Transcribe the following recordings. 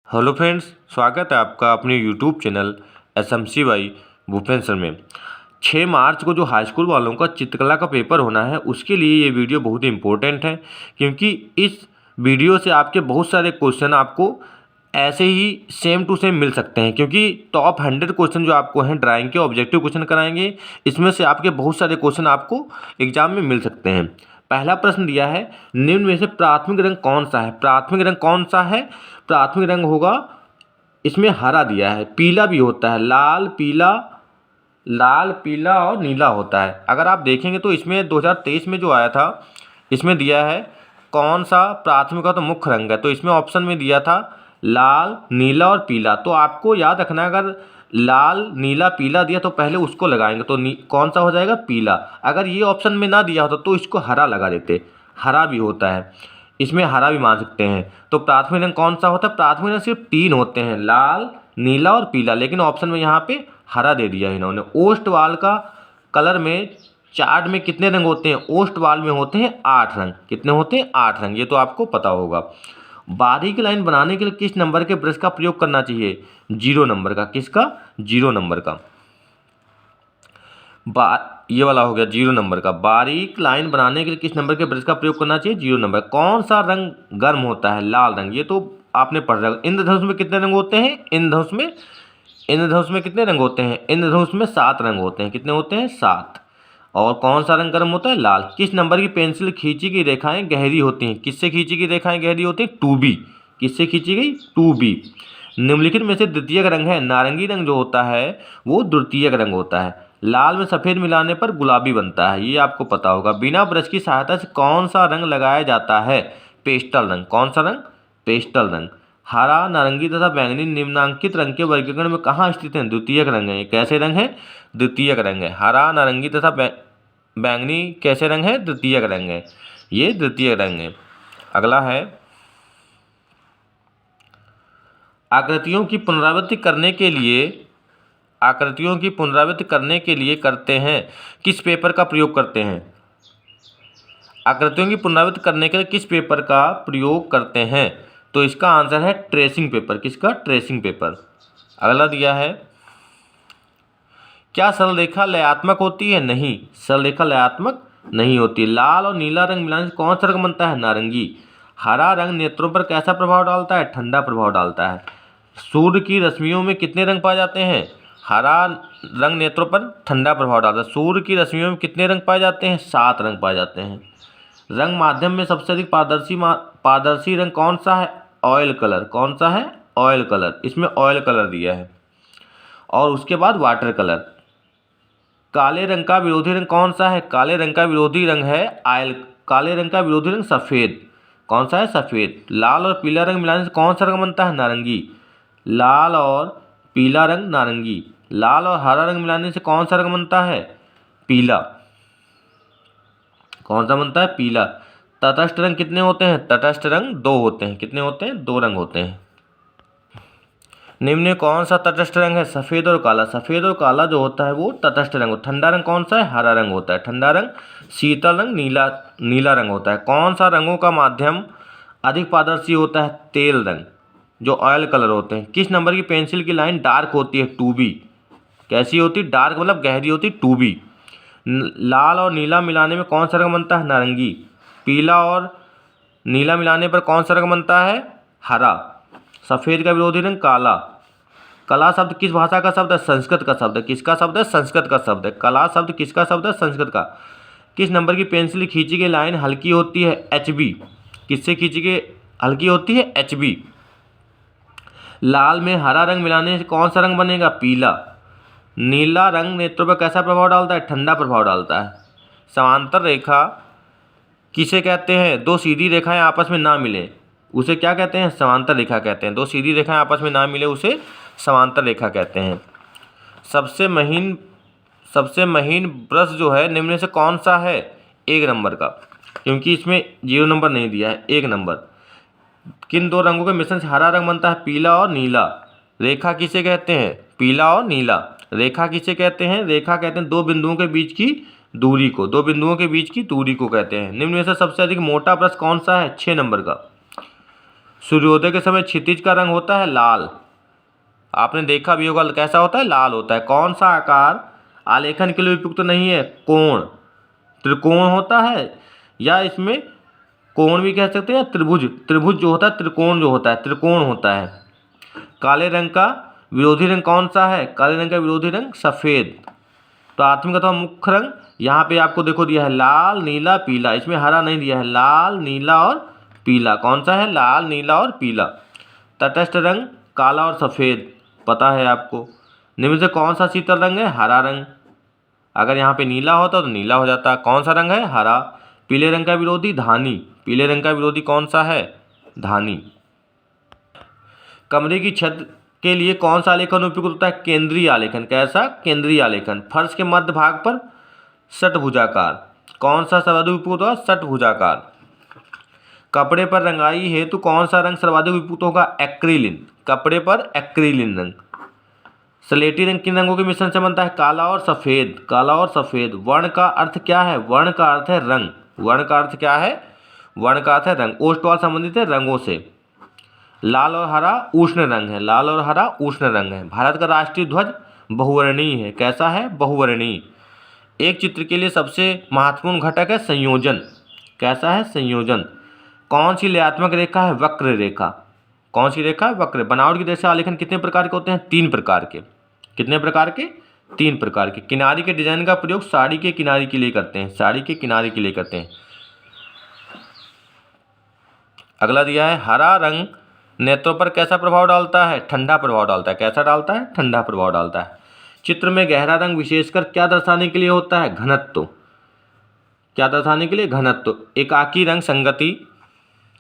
Hello friends, स्वागत है आपका अपने YouTube channel SMC by Bhupendra sir में। 6 मार्च को जो हाई स्कूल वालों का चित्रकला का पेपर होना है उसके लिए ये वीडियो बहुत ही इम्पोर्टेंट है, क्योंकि इस वीडियो से आपके बहुत सारे क्वेश्चन आपको ऐसे ही सेम टू सेम मिल सकते हैं। क्योंकि टॉप 100 क्वेश्चन जो आपको हैं ड्राइंग के ऑब्जेक्टिव क्वेश्चन कराएंगे, इसमें से आपके बहुत सारे क्वेश्चन आपको एग्जाम में मिल सकते हैं। पहला प्रश्न दिया है, निम्न में से प्राथमिक रंग कौन सा है। प्राथमिक रंग कौन सा है? प्राथमिक रंग होगा, इसमें हरा दिया है, पीला भी होता है, लाल पीला और नीला होता है। अगर आप देखेंगे तो इसमें 2023 में जो आया था, इसमें दिया है कौन सा प्राथमिक का तो मुख्य रंग है, तो इसमें ऑप्शन में दिया था लाल, नीला और पीला। तो आपको याद रखना है, अगर लाल नीला पीला दिया तो पहले उसको लगाएंगे, तो कौन सा हो जाएगा? पीला। अगर ये ऑप्शन में ना दिया होता तो इसको हरा लगा देते, हरा भी होता है, इसमें हरा भी मान सकते हैं। तो प्राथमिक रंग कौन सा होता है? प्राथमिक रंग सिर्फ 3 होते हैं, लाल, नीला और पीला, लेकिन ऑप्शन में यहाँ पे हरा दे दिया इन्होंने। ओस्ट वाल का कलर में चार्ट में कितने रंग होते हैं? ओस्ट वाल में होते हैं 8 रंग। कितने होते हैं? 8 रंग। ये तो आपको पता होगा। बारीक लाइन बनाने के लिए किस नंबर के ब्रश का प्रयोग करना चाहिए? 0 नंबर का। किसका? 0 नंबर का। ये वाला हो गया 0 नंबर का। बारीक लाइन बनाने के लिए किस नंबर के ब्रश का प्रयोग करना चाहिए? 0 नंबर। कौन सा रंग गर्म होता है? लाल रंग। ये तो आपने पढ़ रखा। इंद्रधनुष में कितने रंग होते हैं? इंद्रधनुष में कितने रंग होते हैं? इंद्रधनुष में 7 रंग होते हैं। कितने होते हैं? 7। और कौन सा रंग गर्म होता है? लाल। किस नंबर की पेंसिल खींची गई रेखाएं गहरी होती हैं? किससे खींची गई रेखाएं गहरी होती हैं? 2B। किससे खींची गई? 2B। निम्नलिखित में से द्वितीयक रंग है। नारंगी रंग जो होता है वो द्वितीयक रंग होता है। लाल में सफ़ेद मिलाने पर गुलाबी बनता है, ये आपको पता होगा। बिना ब्रश की सहायता से कौन सा रंग लगाया जाता है? पेस्टल रंग। कौन सा रंग? पेस्टल रंग। हरा, नारंगी तथा बैंगनी निम्नांकित रंग के वर्गीकरण में कहाँ स्थित हैं? द्वितीयक रंग है। ये कैसे रंग है? द्वितीयक रंग है। हरा, नारंगी तथा बैंगनी कैसे रंग है? द्वितीयक रंग है। ये द्वितीयक रंग है। अगला है, आकृतियों की पुनरावृत्ति करने के लिए करते हैं किस पेपर का प्रयोग करते हैं? आकृतियों की पुनरावृत्ति करने के लिए किस पेपर का प्रयोग करते हैं? तो इसका आंसर है ट्रेसिंग पेपर। किसका? Tracing paper. अगला दिया है, क्या सरल रेखा लयात्मक होती है? नहीं, सरल रेखा लयात्मक नहीं होती। लाल और नीला रंग मिलाने से कौन सा रंग बनता है? नारंगी। हरा रंग नेत्रों पर कैसा प्रभाव डालता है? ठंडा प्रभाव डालता है। सूर्य की रश्मियों में कितने रंग पाए जाते हैं? हरा रंग नेत्रों पर ठंडा प्रभाव डालता है। सूर्य की रश्मियों में कितने रंग पाए जाते हैं? 7 रंग पाए जाते हैं। रंग माध्यम में सबसे अधिक पारदर्शी रंग कौन सा है? Oil colour. कौन सा है? Oil colour. इसमें ऑयल कलर दिया है। और उसके बाद वाटर कलर। काले रंग का विरोधी रंग कौन सा है? काले रंग का विरोधी रंग है काले रंग का विरोधी रंग सफ़ेद। कौन सा है? सफ़ेद। लाल और पीला रंग मिलाने से कौन सा रंग बनता है? नारंगी। लाल और पीला रंग नारंगी। लाल और हरा रंग मिलाने से कौन सा रंग बनता है? पीला। कौन सा बनता है? पीला। तटस्थ रंग कितने होते हैं? तटस्थ रंग 2 होते हैं। कितने होते हैं? 2 रंग होते हैं। निम्न में कौन सा तटस्थ रंग है? सफ़ेद और काला। सफ़ेद और काला जो होता है वो तटस्थ रंग। ठंडा रंग कौन सा है? हरा रंग होता है। ठंडा रंग। शीतल रंग नीला रंग होता है। कौन सा रंगों का माध्यम अधिक पारदर्शी होता है? तेल रंग, जो ऑयल कलर होते हैं। किस नंबर की पेंसिल की लाइन डार्क होती है? 2B। कैसी होती है? डार्क मतलब गहरी होती है, 2B। लाल और नीला मिलाने में कौन सा रंग बनता है? नारंगी। पीला और नीला मिलाने पर कौन सा रंग बनता है? हरा। सफ़ेद का विरोधी रंग काला। कला शब्द किस भाषा का शब्द है? संस्कृत का शब्द है। किसका शब्द है? संस्कृत का शब्द है। कला शब्द किसका शब्द है? संस्कृत का। किस नंबर की पेंसिल खींची गई लाइन हल्की होती है? HB। किससे खींची गई हल्की होती है? HB। लाल में हरा रंग मिलाने से कौन सा रंग बनेगा? पीला। नीला रंग नेत्रों पर कैसा प्रभाव डालता है? ठंडा प्रभाव डालता है। समांतर रेखा किसे कहते हैं? 2 सीधी रेखाएं आपस में ना मिले उसे क्या कहते हैं? समांतर रेखा कहते हैं। 2 सीधी रेखाएं आपस में ना मिले उसे समांतर रेखा कहते हैं। सबसे महीन ब्रश जो है निम्न में से कौन सा है? 1 नंबर का, क्योंकि इसमें 0 नंबर नहीं दिया है, 1 नंबर। किन 2 रंगों के मिश्रण से हरा रंग बनता है? पीला और नीला। रेखा किसे कहते हैं? पीला और नीला। रेखा किसे कहते हैं? रेखा कहते हैं 2 बिंदुओं के बीच की दूरी को। 2 बिंदुओं के बीच की दूरी को कहते हैं। निम्न में से सबसे अधिक मोटा ब्रश कौन सा है? 6 नंबर का। सूर्योदय के समय क्षितिज का रंग होता है लाल। आपने देखा भी होगा कैसा होता है, लाल होता है। कौन सा आकार आलेखन के लिए उपयुक्त नहीं है? कोण, त्रिकोण होता है, या इसमें कोण भी कह सकते हैं, त्रिभुज, त्रिभुज जो होता है, त्रिकोण जो होता है, त्रिकोण होता है। काले रंग का विरोधी रंग कौन सा है? काले रंग का विरोधी रंग सफेद। तो प्राथमिक अथवा मुख्य रंग यहाँ पे आपको देखो दिया है लाल, नीला, पीला, इसमें हरा नहीं दिया है, लाल, नीला और पीला। कौन सा है? लाल, नीला और पीला। तटस्थ रंग काला और सफेद, पता है आपको। निम्न से कौन सा शीतल रंग है? हरा रंग। अगर यहाँ पे नीला होता तो नीला हो जाता। कौन सा रंग है? हरा। पीले रंग का विरोधी धानी, पीले रंग का विरोधी कौन सा है? धानी। कमरे की छत के लिए कौन सा आलेखन उपयुक्त होता है? केंद्रीय आलेखन। कैसा? केंद्रीय आलेखन। फर्श के मध्य भाग पर षटभुजाकार, कौन सा सर्वाधिक उपयुक्त होगा? षटभुजाकार। कपड़े पर रंगाई हेतु कौन सा रंग सर्वाधिक उपयुक्त होगा? एक्रिलिन। कपड़े पर एक्रिलिन रंग। स्लेटी रंग किन रंगों के मिश्रण से बनता है? काला और सफेद, काला और सफेद। वर्ण का अर्थ क्या है? वर्ण का अर्थ है रंग। वर्ण का अर्थ क्या है? वर्ण का अर्थ है रंग। ओष्ठवाल संबंधित है रंगों से। लाल और हरा उष्ण रंग है, लाल और हरा उष्ण रंग है। भारत का राष्ट्रीय ध्वज बहुवर्णीय है। कैसा है? बहुवर्णीय। एक चित्र के लिए सबसे महत्वपूर्ण घटक है संयोजन। कैसा है? संयोजन। कौन सी लयात्मक रेखा है? वक्र रेखा। कौन सी रेखा? वक्र। बनावट की दृष्टि से आलेखन कितने प्रकार के होते हैं? 3 प्रकार के। कितने प्रकार के? 3 प्रकार के। किनारी के डिजाइन का प्रयोग साड़ी के किनारे के लिए करते हैं, साड़ी के किनारे के लिए करते हैं। अगला दिया है हरा रंग नेत्रों पर कैसा प्रभाव डालता है? ठंडा प्रभाव डालता है। कैसा डालता है? ठंडा प्रभाव डालता है। चित्र में गहरा रंग विशेषकर क्या दर्शाने के लिए होता है? घनत्व। क्या दर्शाने के लिए? घनत्व। एकाकी रंग संगति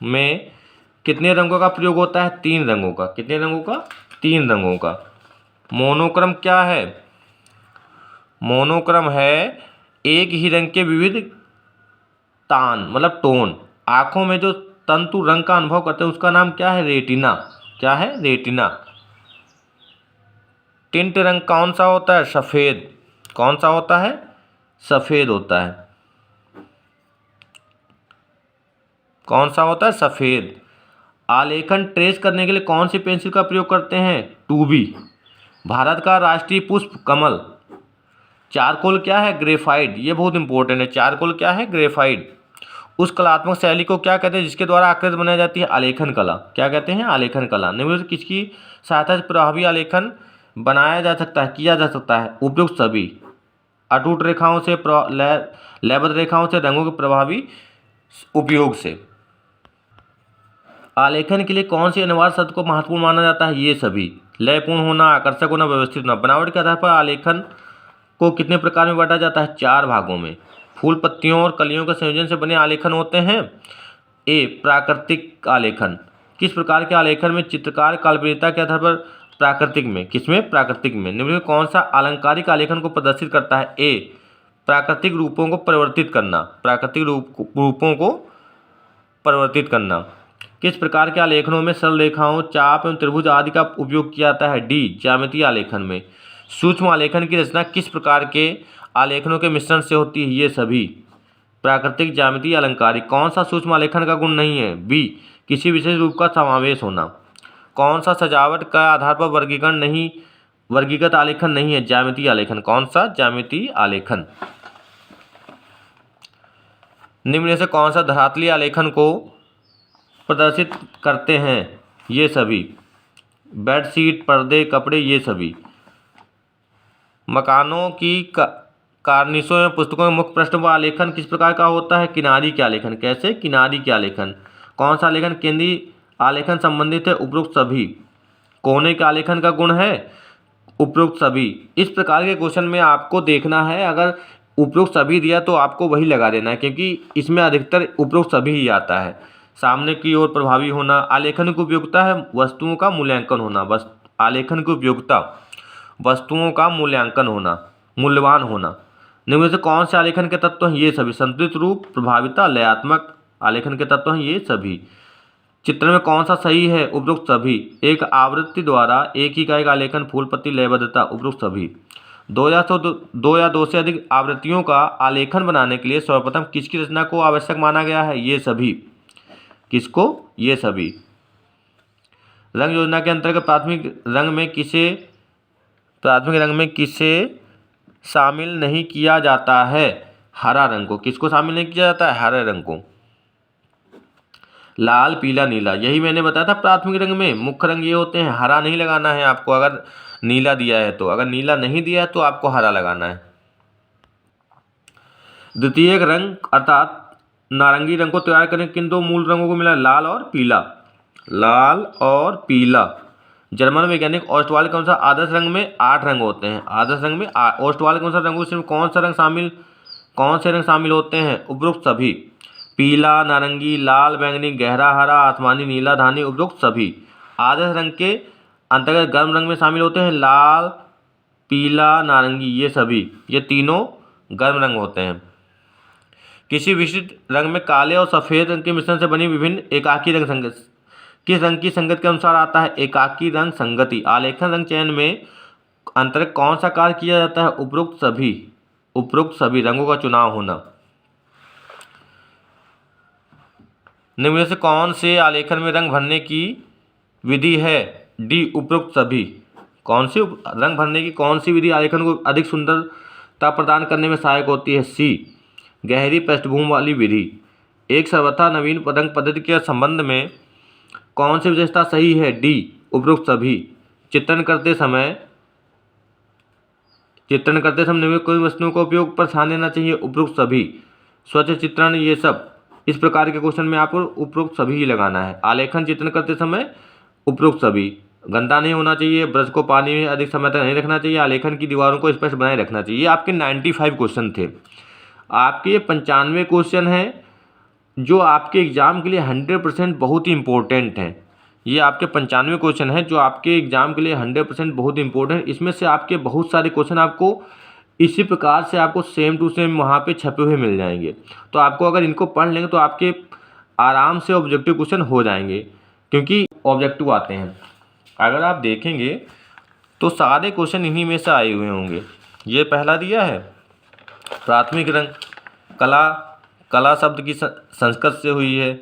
में कितने रंगों का प्रयोग होता है? 3 रंगों का। कितने रंगों का? 3 रंगों का। मोनोक्रम क्या है? मोनोक्रम है एक ही रंग के विविध तान, मतलब टोन। आंखों में जो तंतु रंग का अनुभव करते हैं उसका नाम क्या है? रेटिना। क्या है? रेटिना। टिंट रंग कौन सा होता है? सफेद। कौन सा होता है? सफेद होता है। कौन सा होता है? सफेद। आलेखन ट्रेस करने के लिए कौन सी पेंसिल का प्रयोग करते हैं? 2B। भारत का राष्ट्रीय पुष्प कमल। चारकोल क्या है? ग्रेफाइट। ये बहुत इंपॉर्टेंट है। चारकोल क्या है? ग्रेफाइट। उस कलात्मक शैली को क्या कहते हैं जिसके द्वारा आकृति बनाई जाती है? आलेखन कला। क्या कहते हैं? आलेखन कला। निम्न में किसकी सहायता से प्रभावी आलेखन बनाया जा सकता है, किया जा सकता है? उपयुक्त सभी। अटूट रेखाओं से, लयबद्ध रेखाओं से, रंगों के प्रभावी उपयोग से। आलेखन के लिए कौन सी अनिवार्य शर्त को महत्वपूर्ण माना जाता है? ये सभी। लयपूर्ण होना, आकर्षक होना, व्यवस्थित होना। बनावट के आधार पर आलेखन को कितने प्रकार में बांटा जाता है? 4 भागों में। फूल, पत्तियों और कलियों के संयोजन से बने आलेखन होते हैं। ए, प्राकृतिक आलेखन। किस प्रकार के आलेखन में चित्रकार काल्पनिकता के आधार पर प्राकृतिक में, किसमें? प्राकृतिक में। निम्न में कौन सा अलंकारिक आलेखन को प्रदर्शित करता है? ए, प्राकृतिक रूपों को परिवर्तित करना। प्राकृतिक रूपों को परिवर्तित करना। किस प्रकार के आलेखनों में सरल रेखाओं, चाप एवं त्रिभुज आदि का उपयोग किया जाता है? डी, ज्यामितीय आलेखन में। सूक्ष्म आलेखन की रचना किस प्रकार के आलेखनों के मिश्रण से होती है? ये सभी। प्राकृतिक, ज्यामितीय, अलंकारिक। कौन सा सूक्ष्म आलेखन का गुण नहीं है? बी, किसी विशेष रूप का समावेश होना। कौन सा सजावट का आधार पर वर्गीकरण नहीं, वर्गीकृत आलेखन नहीं है? ज्यामितीय आलेखन। कौन सा? ज्यामितीय आलेखन। निम्न में से कौन सा धरातलीय आलेखन को प्रदर्शित करते हैं? ये सभी। बेडशीट, पर्दे, कपड़े, ये सभी। मकानों की कार्निशों एवं पुस्तकों के मुख्य पृष्ठ पर आलेखन किस प्रकार का होता है? किनारी के आलेखन। कैसे? किनारी के आलेखन। कौन सा आलेखन केंद्रीय आलेखन संबंधित है? उपरोक्त सभी। कोने के आलेखन का गुण है? उपरोक्त सभी। इस प्रकार के क्वेश्चन में आपको देखना है, अगर उपरोक्त सभी दिया तो आपको वही लगा देना है, क्योंकि इसमें अधिकतर उपरोक्त सभी ही आता है। सामने की ओर प्रभावी होना। आलेखन की उपयोगिता है वस्तुओं का मूल्यांकन होना। बस आलेखन की उपयोगिता वस्तुओं का मूल्यांकन होना, मूल्यवान होना। निम्न में से कौन से आलेखन के तत्व हैं? ये सभी। संतुलित रूप, प्रभाविता, लयात्मक आलेखन के तत्व हैं ये सभी। चित्र में कौन सा सही है? उपरोक्त सभी। एक आवृत्ति द्वारा एक ही इकाई का आलेखन, फूल, पत्ती, लयबद्धता, उपरोक्त सभी। 2 या 2 से अधिक आवृत्तियों का आलेखन बनाने के लिए सर्वप्रथम किसकी रचना को आवश्यक माना गया है? ये सभी। किसको? ये सभी। रंग योजना के अंतर्गत प्राथमिक रंग में किसे शामिल नहीं किया जाता है? हरा रंग को। किसको शामिल नहीं किया जाता है? हरे रंग को। लाल, पीला, नीला, यही मैंने बताया था प्राथमिक रंग में मुख्य रंग ये होते हैं। हरा नहीं लगाना है आपको अगर नीला दिया है तो, अगर नीला नहीं दिया है तो आपको हरा लगाना है। द्वितीयक रंग अर्थात नारंगी रंग को तैयार करने किन दो मूल रंगों को मिला? लाल और पीला। लाल और पीला। जर्मन वैज्ञानिक ओस्टवाल के अनुसार आदर्श रंग में 8 रंग होते हैं। आदर्श रंग में ओस्टवाल के अनुसार रंगों में कौन से रंग शामिल होते हैं? उपरोक्त सभी। पीला, नारंगी, लाल, बैंगनी, गहरा हरा, आसमानी नीला, धानी, उपरोक्त सभी। आदर्श रंग के अंतर्गत गर्म रंग में शामिल होते हैं लाल, पीला, नारंगी, ये सभी। ये तीनों गर्म रंग होते हैं। किसी विशिष्ट रंग में काले और सफ़ेद रंग के मिश्रण से बनी विभिन्न एकाकी रंग संगति किस रंग की संगति के अनुसार आता है? एकाकी रंग संगति। आलेखन रंग चयन में अंतर्गत कौन सा कार्य किया जाता है? उपरोक्त सभी रंगों का चुनाव होना। निम्न में से कौन से आलेखन में रंग भरने की विधि है? डी, उपरोक्त सभी। कौन सी रंग भरने की कौन सी विधि आलेखन को अधिक सुंदरता प्रदान करने में सहायक होती है? सी, गहरी पृष्ठभूमि वाली विधि। एक सर्वथा नवीन रंग पद्धति के संबंध में कौन सी विशेषता सही है? डी, उपरोक्त सभी। चित्रण करते समय निम्न कोई वस्तुओं का उपयोग पर ध्यान देना चाहिए? उपरोक्त सभी। स्वच्छ चित्रण, ये सब इस प्रकार के क्वेश्चन में आपको उपरोक्त सभी ही लगाना है। आलेखन चित्रण करते समय उपरोक्त सभी। गंदा नहीं होना चाहिए, ब्रश को पानी में अधिक समय तक नहीं रखना चाहिए, आलेखन की दीवारों को स्पष्ट बनाए रखना चाहिए। ये आपके 95 क्वेश्चन थे। आपके 95 क्वेश्चन हैं जो आपके एग्ज़ाम के लिए 100% बहुत ही इंपॉर्टेंट हैं। ये आपके 95 क्वेश्चन हैं जो आपके एग्ज़ाम के लिए 100% बहुत इंपॉर्टेंट। इसमें से आपके बहुत सारे क्वेश्चन आपको इसी प्रकार से आपको सेम टू सेम वहाँ पे छपे हुए मिल जाएंगे। तो आपको अगर इनको पढ़ लेंगे तो आपके आराम से ऑब्जेक्टिव क्वेश्चन हो जाएंगे, क्योंकि ऑब्जेक्टिव आते हैं। अगर आप देखेंगे तो सारे क्वेश्चन इन्हीं में से आए हुए होंगे। ये पहला दिया है प्राथमिक रंग, कला शब्द की संस्कृत से हुई है।